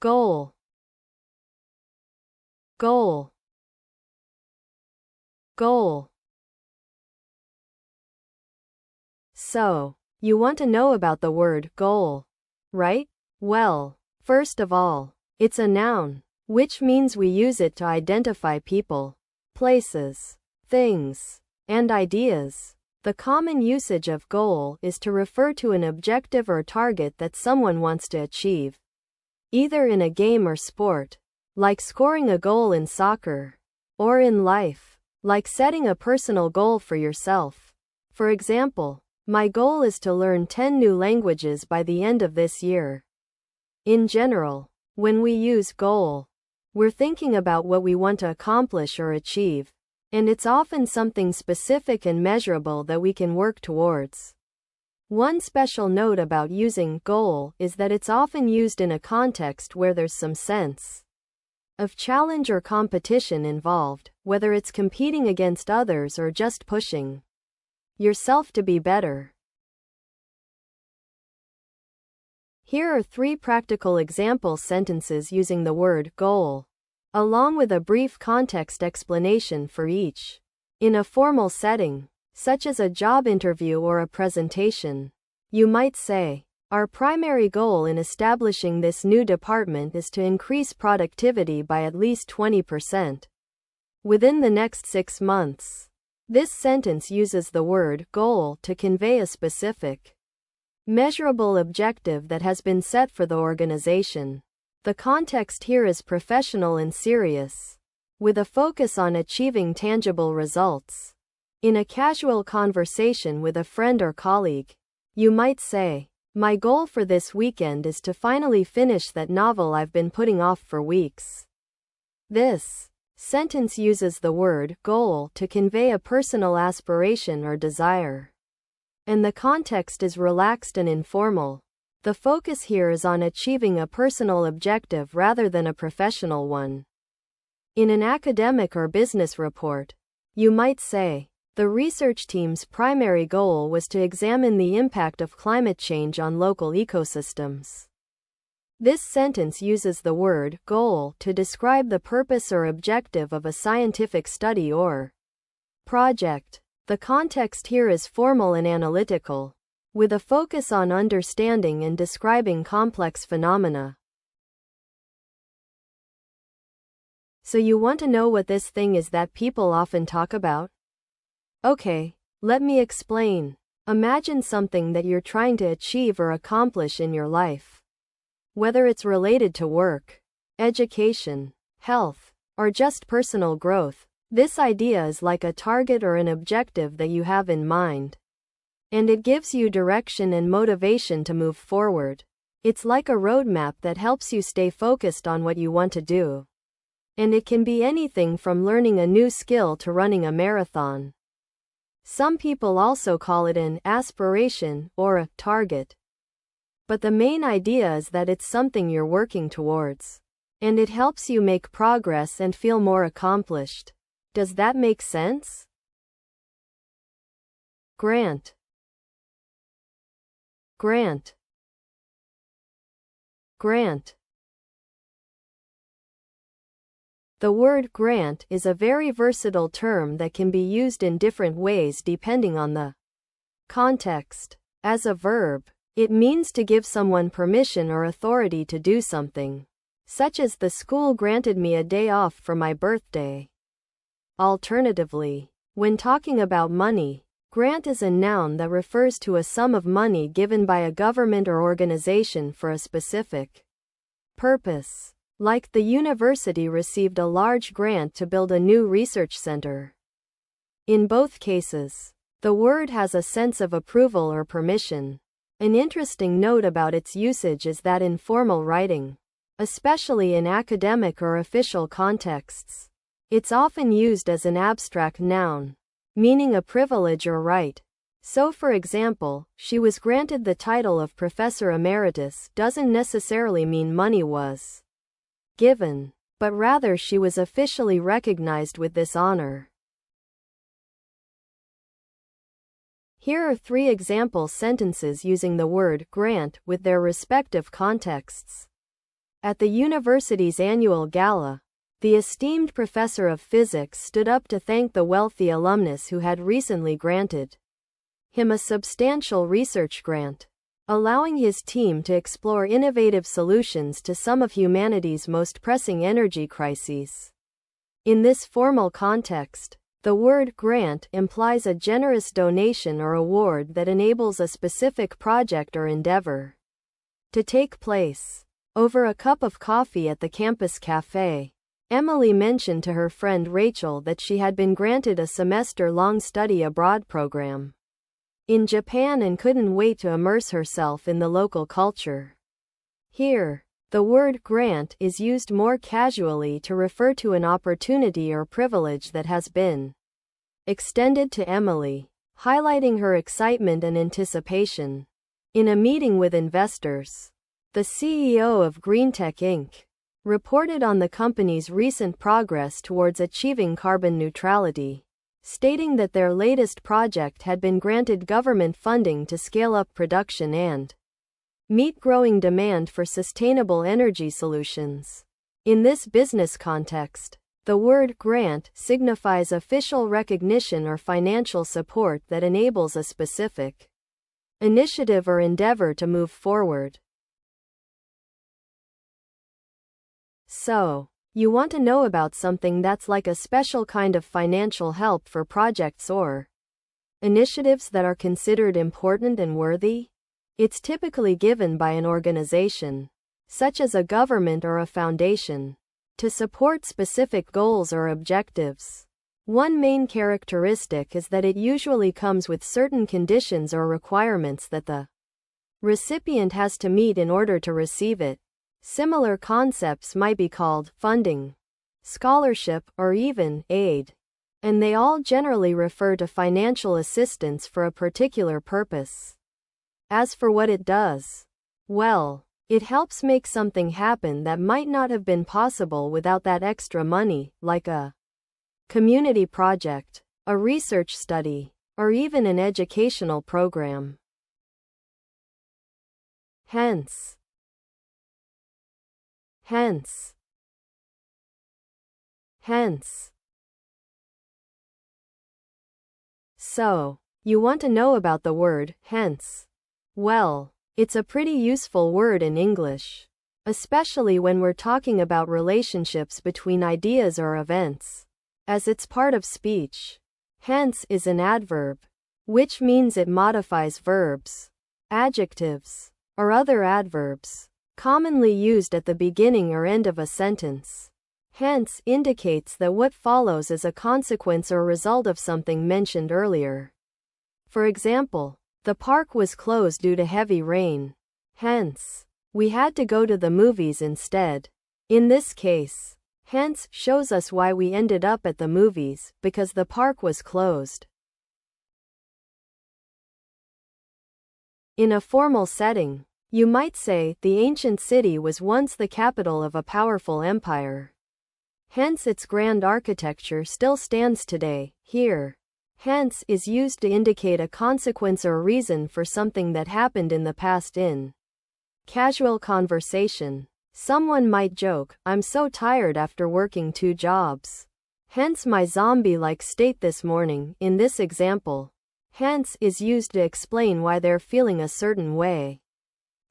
goal, goal, goal. So, you want to know about the word goal, right? Well, first of all, it's a noun, which means we use it to identify people, places, things, and ideas. The common usage of goal is to refer to an objective or target that someone wants to achieve, either in a game or sport, like scoring a goal in soccer, or in life, like setting a personal goal for yourself. For example, my goal is to learn 10 new languages by the end of this year. In general, when we use goal, we're thinking about what we want to accomplish or achieve, and it's often something specific and measurable that we can work towards. One special note about using goal is that it's often used in a context where there's some sense of challenge or competition involved, whether it's competing against others or just pushing yourself to be better. Here are 3 practical example sentences using the word goal, along with a brief context explanation for each. In a formal setting, such as a job interview or a presentation, you might say, "Our primary goal in establishing this new department is to increase productivity by at least 20% within the next 6 months." This sentence uses the word goal to convey a specific, measurable objective that has been set for the organization. The context here is professional and serious, with a focus on achieving tangible results. In a casual conversation with a friend or colleague, you might say, "My goal for this weekend is to finally finish that novel I've been putting off for weeks." This sentence uses the word goal to convey a personal aspiration or desire, and the context is relaxed and informal. The focus here is on achieving a personal objective rather than a professional one. In an academic or business report, you might say, "The research team's primary goal was to examine the impact of climate change on local ecosystems." This sentence uses the word goal to describe the purpose or objective of a scientific study or project. The context here is formal and analytical, with a focus on understanding and describing complex phenomena. So you want to know what this thing is that people often talk about? Okay, let me explain. Imagine something that you're trying to achieve or accomplish in your life. Whether it's related to work, education, health, or just personal growth, this idea is like a target or an objective that you have in mind, and it gives you direction and motivation to move forward. It's like a roadmap that helps you stay focused on what you want to do. And it can be anything from learning a new skill to running a marathon. Some people also call it an aspiration or a target. But the main idea is that it's something you're working towards, and it helps you make progress and feel more accomplished. Does that make sense? Grant, grant, grant. The word grant is a very versatile term that can be used in different ways depending on the context. As a verb, it means to give someone permission or authority to do something, such as the school granted me a day off for my birthday. Alternatively, when talking about money, grant is a noun that refers to a sum of money given by a government or organization for a specific purpose. Like the university received a large grant to build a new research center. In both cases, the word has a sense of approval or permission. An interesting note about its usage is that in formal writing, especially in academic or official contexts, it's often used as an abstract noun, meaning a privilege or right. So for example, she was granted the title of Professor Emeritus doesn't necessarily mean money was given, but rather she was officially recognized with this honor. Here are 3 example sentences using the word grant with their respective contexts. At the university's annual gala, the esteemed professor of physics stood up to thank the wealthy alumnus who had recently granted him a substantial research grant, allowing his team to explore innovative solutions to some of humanity's most pressing energy crises. In this formal context, the word grant implies a generous donation or award that enables a specific project or endeavor to take place. Over a cup of coffee at the campus cafe, Emily mentioned to her friend Rachel that she had been granted a semester-long study abroad program in Japan and couldn't wait to immerse herself in the local culture. Here, the word grant is used more casually to refer to an opportunity or privilege that has been extended to Emily, highlighting her excitement and anticipation. In a meeting with investors, the CEO of GreenTech Inc. reported on the company's recent progress towards achieving carbon neutrality, stating that their latest project had been granted government funding to scale up production and meet growing demand for sustainable energy solutions. In this business context, the word grant signifies official recognition or financial support that enables a specific initiative or endeavor to move forward. So, you want to know about something that's like a special kind of financial help for projects or initiatives that are considered important and worthy? It's typically given by an organization, such as a government or a foundation, to support specific goals or objectives. One main characteristic is that it usually comes with certain conditions or requirements that the recipient has to meet in order to receive it. Similar concepts might be called funding, scholarship, or even aid, and they all generally refer to financial assistance for a particular purpose. As for what it does, well, it helps make something happen that might not have been possible without that extra money, like a community project, a research study, or even an educational program. Hence. So, you want to know about the word hence? Well, it's a pretty useful word in English, especially when we're talking about relationships between ideas or events. As it's part of speech, hence is an adverb, which means it modifies verbs, adjectives, or other adverbs commonly used at the beginning or end of a sentence. Hence indicates that what follows is a consequence or result of something mentioned earlier. For example, the park was closed due to heavy rain. Hence, we had to go to the movies instead. In this case, hence shows us why we ended up at the movies, because the park was closed. In a formal setting, you might say, the ancient city was once the capital of a powerful empire. Hence its grand architecture still stands today. Here, hence is used to indicate a consequence or reason for something that happened in the past. In casual conversation, someone might joke, "I'm so tired after working 2 jobs. Hence my zombie-like state this morning." In this example, hence is used to explain why they're feeling a certain way.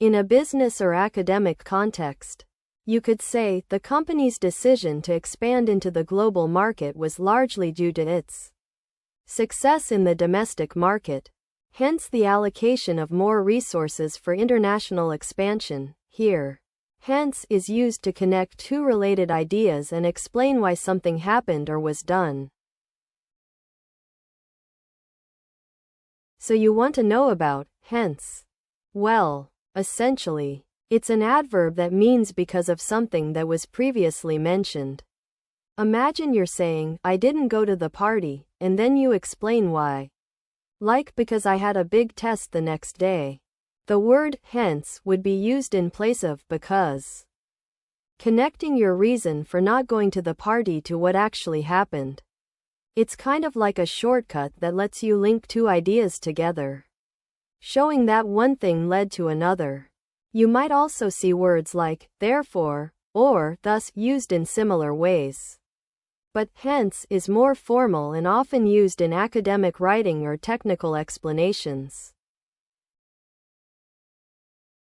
In a business or academic context, you could say, the company's decision to expand into the global market was largely due to its success in the domestic market, hence the allocation of more resources for international expansion. Here, hence is used to connect 2 related ideas and explain why something happened or was done. So you want to know about hence? Well, essentially, it's an adverb that means because of something that was previously mentioned. Imagine you're saying, "I didn't go to the party," and then you explain why. Like, because I had a big test the next day. The word hence would be used in place of because, connecting your reason for not going to the party to what actually happened. It's kind of like a shortcut that lets you link 2 ideas together, showing that one thing led to another. You might also see words like therefore or thus used in similar ways. But hence is more formal and often used in academic writing or technical explanations.